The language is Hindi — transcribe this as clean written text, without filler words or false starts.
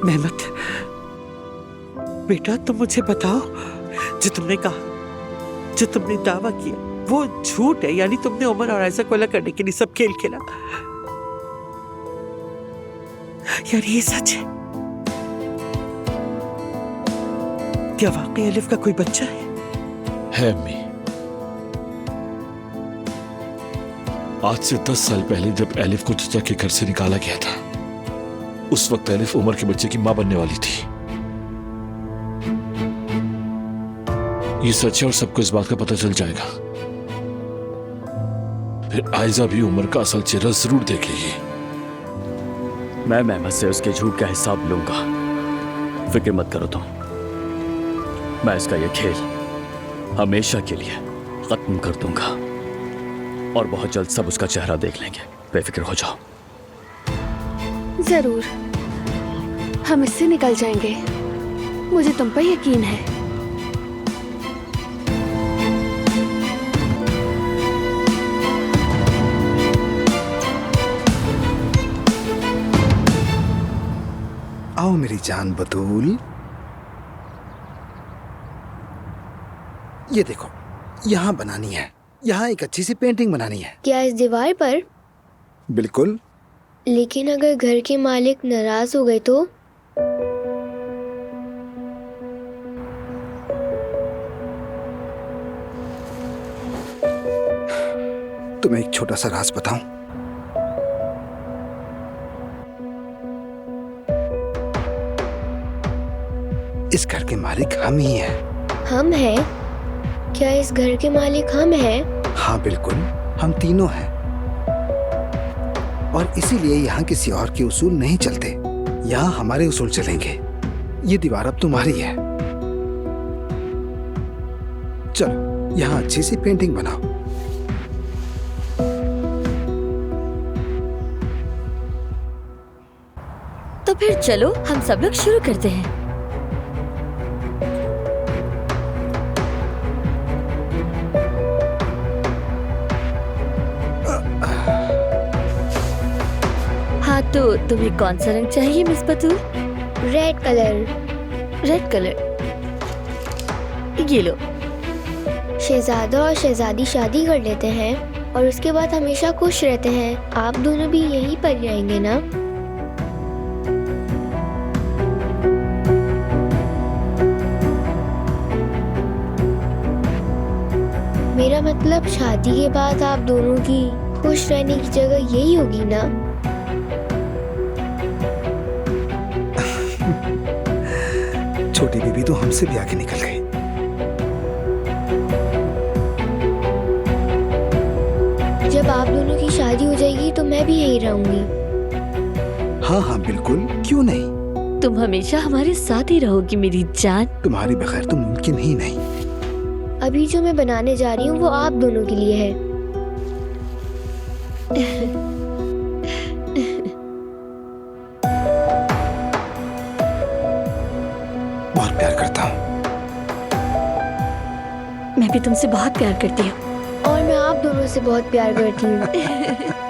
मेहमत, बेटा तुम मुझे बताओ, जो तुमने कहा, जो तुमने दावा किया, वो झूठ है? यानी तुमने उमर और आयशा को अलग करने के लिए सब खेल खेला? यानी ये सच है? क्या वाकई अलिफ का कोई बच्चा है? अम्मी, आज से 10 साल पहले जब एलिफ को चचा के घर से निकाला गया था, उस वक्त एलिफ उमर के बच्चे की मां बनने वाली थी। ये सच है और सबको इस बात का पता चल जाएगा। फिर आयजा भी उमर का असल चेहरा जरूर देखेगी। मैं मेहमत से उसके झूठ का हिसाब लूंगा, फिक्र मत करो तुम। मैं इसका ये खेल हमेशा के लिए खत्म कर दूंगा और बहुत जल्द सब उसका चेहरा देख लेंगे। बेफिक्र हो जाओ। जरूर हम इससे निकल जाएंगे, मुझे तुम पर यकीन है। आओ मेरी जान बतूल, ये देखो, यहाँ बनानी है, यहाँ एक अच्छी सी पेंटिंग बनानी है। क्या इस दीवार पर? बिल्कुल। लेकिन अगर घर के मालिक नाराज हो गए तो? तुम्हें एक छोटा सा राज बताऊं? इस घर के मालिक हम ही हैं। हम हैं? क्या इस घर के मालिक हम हैं? हाँ बिल्कुल, हम तीनों हैं। और इसीलिए यहाँ किसी और के उसूल नहीं चलते, यहाँ हमारे उसूल चलेंगे। ये दीवार अब तुम्हारी है। चलो यहाँ अच्छी सी पेंटिंग बनाओ। तो फिर चलो हम सब लोग शुरू करते हैं। हाँ तो तुम्हें कौन सा रंग चाहिए miss Batool? Red colour. Red colour, ये लो। शहजादा और शहजादी शादी कर लेते हैं और उसके बाद हमेशा खुश रहते हैं। आप दोनों भी यहीं पर रहेंगे ना? मेरा मतलब शादी के बाद आप दोनों की खुश रहने की जगह यही होगी ना? छोटी बीबी तो हमसे भी आगे निकल गई। जब आप दोनों की शादी हो जाएगी तो मैं भी यहीं रहूंगी। हाँ हाँ बिल्कुल, क्यों नहीं। तुम हमेशा हमारे साथ ही रहोगी मेरी जान। तुम्हारी बगैर तो मुमकिन ही नहीं। अभी जो मैं बनाने जा रही हूँ वो आप दोनों के लिए है। बहुत प्यार करता हूँ। मैं भी तुमसे बहुत प्यार करती हूँ। और मैं आप दोनों से बहुत प्यार करती हूँ।